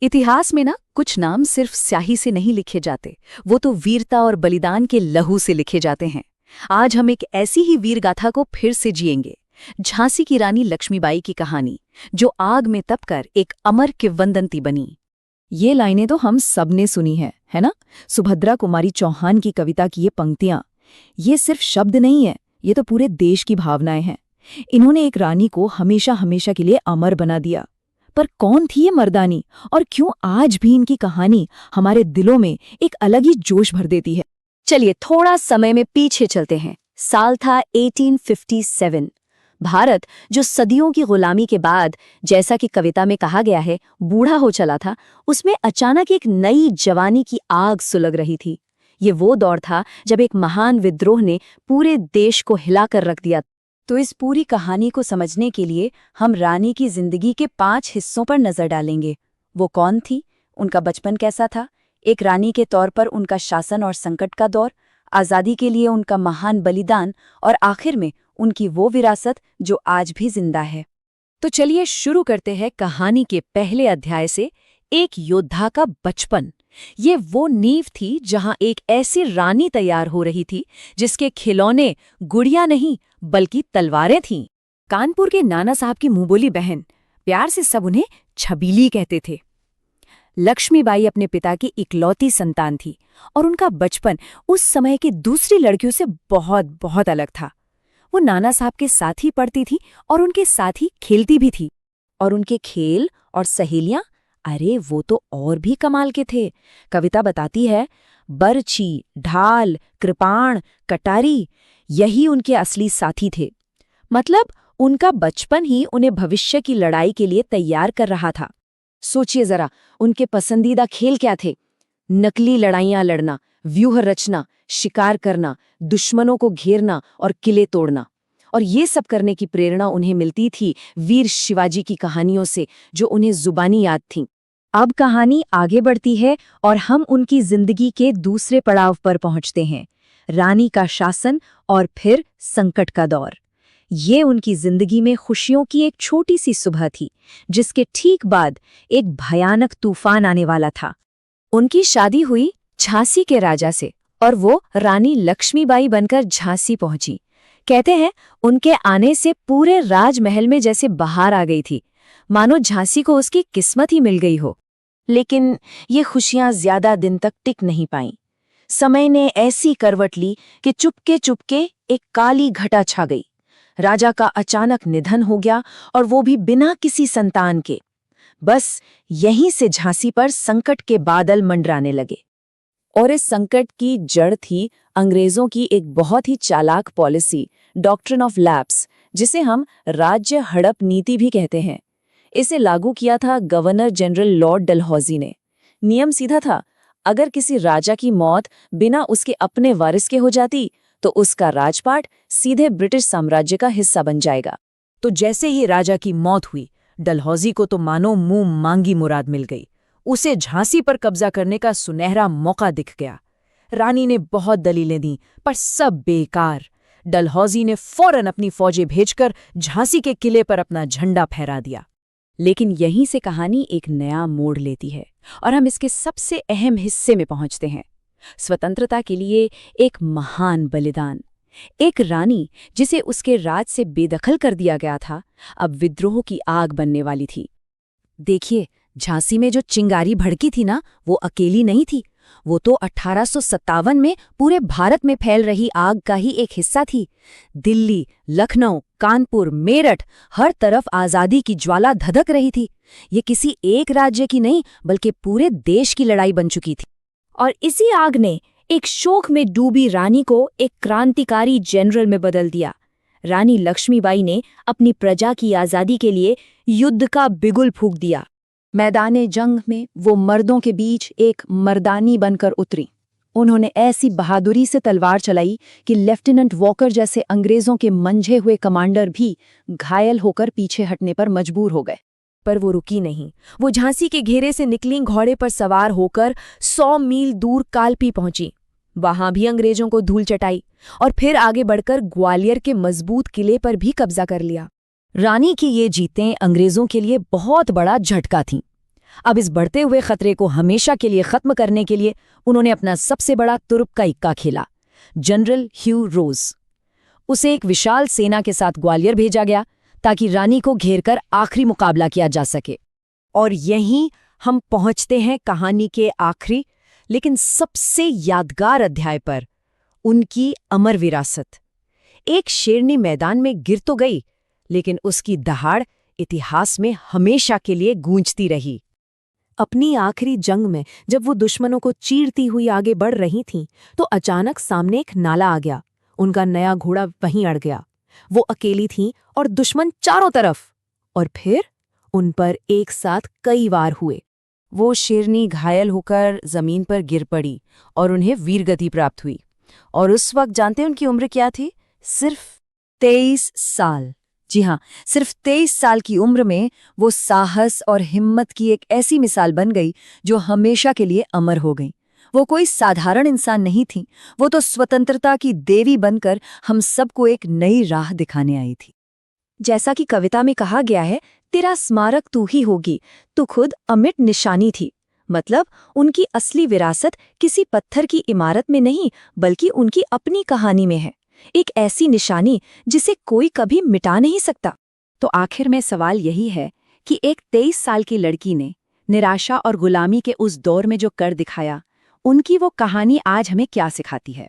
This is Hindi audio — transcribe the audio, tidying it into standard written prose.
इतिहास में ना कुछ नाम सिर्फ स्याही से नहीं लिखे जाते, वो तो वीरता और बलिदान के लहू से लिखे जाते हैं। आज हम एक ऐसी ही वीर गाथा को फिर से जिएंगे, झांसी की रानी लक्ष्मीबाई की कहानी, जो आग में तपकर एक अमर किंवदंती बनी। ये लाइनें तो हम सब ने सुनी है ना? सुभद्रा कुमारी चौहान की कविता की ये पंक्तियां, ये सिर्फ शब्द नहीं है, ये तो पूरे देश की भावनाएं हैं। इन्होंने एक रानी को हमेशा हमेशा के लिए अमर बना दिया। पर कौन थी ये मर्दानी, और क्यों आज भी इनकी कहानी हमारे दिलों में एक अलग ही जोश भर देती है? चलिए थोड़ा समय में पीछे चलते हैं। साल था 1857। भारत, जो सदियों की गुलामी के बाद, जैसा कि कविता में कहा गया है, बूढ़ा हो चला था, उसमें अचानक एक नई जवानी की आग सुलग रही थी। ये वो दौर था जब एक महान विद्रोह ने पूरे देश को हिलाकर रख दिया। तो इस पूरी कहानी को समझने के लिए हम रानी की जिंदगी के 5 हिस्सों पर नजर डालेंगे। वो कौन थी, उनका बचपन कैसा था, एक रानी के तौर पर उनका शासन और संकट का दौर, आज़ादी के लिए उनका महान बलिदान, और आखिर में उनकी वो विरासत जो आज भी जिंदा है। तो चलिए शुरू करते हैं कहानी के पहले अध्याय से, एक योद्धा का बचपन। ये वो नींव थी जहां एक ऐसी रानी तैयार हो रही थी जिसके खिलौने गुड़िया नहीं बल्कि तलवारें थीं। कानपुर के नाना साहब की मुंहबोली बहन, प्यार से सब उन्हें छबीली कहते थे। लक्ष्मीबाई अपने पिता की इकलौती संतान थी और उनका बचपन उस समय की दूसरी लड़कियों से बहुत बहुत अलग था। वो नाना साहब के साथ ही पढ़ती थी और उनके साथ ही खेलती भी थी। और उनके खेल और सहेलियां, अरे वो तो और भी कमाल के थे। कविता बताती है, बरछी, ढाल, कृपाण, कटारी, यही उनके असली साथी थे। मतलब उनका बचपन ही उन्हें भविष्य की लड़ाई के लिए तैयार कर रहा था। सोचिए जरा, उनके पसंदीदा खेल क्या थे? नकली लड़ाइयां लड़ना, व्यूह रचना, शिकार करना, दुश्मनों को घेरना और किले तोड़ना। और ये सब करने की प्रेरणा उन्हें मिलती थी वीर शिवाजी की कहानियों से, जो उन्हें जुबानी याद थीं। अब कहानी आगे बढ़ती है और हम उनकी जिंदगी के दूसरे पड़ाव पर पहुंचते हैं, रानी का शासन और फिर संकट का दौर। ये उनकी जिंदगी में खुशियों की एक छोटी सी सुबह थी, जिसके ठीक बाद एक भयानक तूफान आने वाला था। उनकी शादी हुई झांसी के राजा से और वो रानी लक्ष्मीबाई बनकर झांसी पहुंची। कहते हैं उनके आने से पूरे राजमहल में जैसे बहार आ गई थी, मानो झांसी को उसकी किस्मत ही मिल गई हो। लेकिन ये खुशियां ज्यादा दिन तक टिक नहीं पाईं। समय ने ऐसी करवट ली कि चुपके चुपके एक काली घटा छा गई। राजा का अचानक निधन हो गया, और वो भी बिना किसी संतान के। बस यहीं से झांसी पर संकट के बादल मंडराने लगे। और इस संकट की जड़ थी अंग्रेजों की एक बहुत ही चालाक पॉलिसी, डॉक्ट्रिन ऑफ लैप्स, जिसे हम राज्य हड़प नीति भी कहते हैं। इसे लागू किया था गवर्नर जनरल लॉर्ड डलहौजी ने। नियम सीधा था, अगर किसी राजा की मौत बिना उसके अपने वारिस के हो जाती तो उसका राजपाट सीधे ब्रिटिश साम्राज्य का हिस्सा बन जाएगा। तो जैसे ही राजा की मौत हुई, डलहौजी को तो मानो मुंह मांगी मुराद मिल गई। उसे झांसी पर कब्जा करने का सुनहरा मौका दिख गया। रानी ने बहुत दलीलें दी, पर सब बेकार। डलहौजी ने फौरन अपनी फौजें भेजकर झांसी के किले पर अपना झंडा फहरा दिया। लेकिन यहीं से कहानी एक नया मोड़ लेती है और हम इसके सबसे अहम हिस्से में पहुंचते हैं, स्वतंत्रता के लिए एक महान बलिदान। एक रानी जिसे उसके राज से बेदखल कर दिया गया था, अब विद्रोह की आग बनने वाली थी। देखिए, झांसी में जो चिंगारी भड़की थी ना, वो अकेली नहीं थी। वो तो 1857 में पूरे भारत में फैल रही आग का ही एक हिस्सा थी। दिल्ली, लखनऊ, कानपुर, मेरठ, हर तरफ आज़ादी की ज्वाला धधक रही थी। ये किसी एक राज्य की नहीं, बल्कि पूरे देश की लड़ाई बन चुकी थी। और इसी आग ने एक शोक में डूबी रानी को एक क्रांतिकारी जनरल में बदल दिया। रानी लक्ष्मीबाई ने अपनी प्रजा की आज़ादी के लिए युद्ध का बिगुल फूंक दिया। मैदाने जंग में वो मर्दों के बीच एक मर्दानी बनकर उतरी। उन्होंने ऐसी बहादुरी से तलवार चलाई कि लेफ्टिनेंट वॉकर जैसे अंग्रेजों के मंझे हुए कमांडर भी घायल होकर पीछे हटने पर मजबूर हो गए। पर वो रुकी नहीं। वो झांसी के घेरे से निकली घोड़े पर सवार होकर 100 मील दूर कालपी पहुंची। वहां भी अंग्रेजों को धूल चटाई और फिर आगे बढ़कर ग्वालियर के मजबूत किले पर भी कब्जा कर लिया। रानी की ये जीतें अंग्रेजों के लिए बहुत बड़ा झटका थीं। अब इस बढ़ते हुए खतरे को हमेशा के लिए खत्म करने के लिए उन्होंने अपना सबसे बड़ा तुरुप का इक्का खेला, जनरल ह्यू रोज। उसे एक विशाल सेना के साथ ग्वालियर भेजा गया ताकि रानी को घेरकर आखिरी मुकाबला किया जा सके। और यहीं हम पहुंचते हैं कहानी के आखिरी लेकिन सबसे यादगार अध्याय पर, उनकी अमर विरासत। एक शेरनी मैदान में गिर तो गई, लेकिन उसकी दहाड़ इतिहास में हमेशा के लिए गूंजती रही। अपनी आखिरी जंग में जब वो दुश्मनों को चीरती हुई आगे बढ़ रही थीं, तो अचानक सामने एक नाला आ गया। उनका नया घोड़ा वहीं अड़ गया। वो अकेली थीं और दुश्मन चारों तरफ। और फिर उन पर एक साथ कई वार हुए। वो शेरनी घायल होकर जमीन पर गिर पड़ी और उन्हें वीरगति प्राप्त हुई। और उस वक्त जानते हैं उनकी उम्र क्या थी? सिर्फ 23 साल। जी हाँ, सिर्फ 23 साल की उम्र में वो साहस और हिम्मत की एक ऐसी मिसाल बन गई जो हमेशा के लिए अमर हो गई। वो कोई साधारण इंसान नहीं थी, वो तो स्वतंत्रता की देवी बनकर हम सबको एक नई राह दिखाने आई थी। जैसा कि कविता में कहा गया है, तेरा स्मारक तू ही होगी, तू खुद अमिट निशानी थी। मतलब उनकी असली विरासत किसी पत्थर की इमारत में नहीं, बल्कि उनकी अपनी कहानी में है। एक ऐसी निशानी जिसे कोई कभी मिटा नहीं सकता। तो आखिर में सवाल यही है कि एक 23 साल की लड़की ने निराशा और गुलामी के उस दौर में जो कर दिखाया, उनकी वो कहानी आज हमें क्या सिखाती है?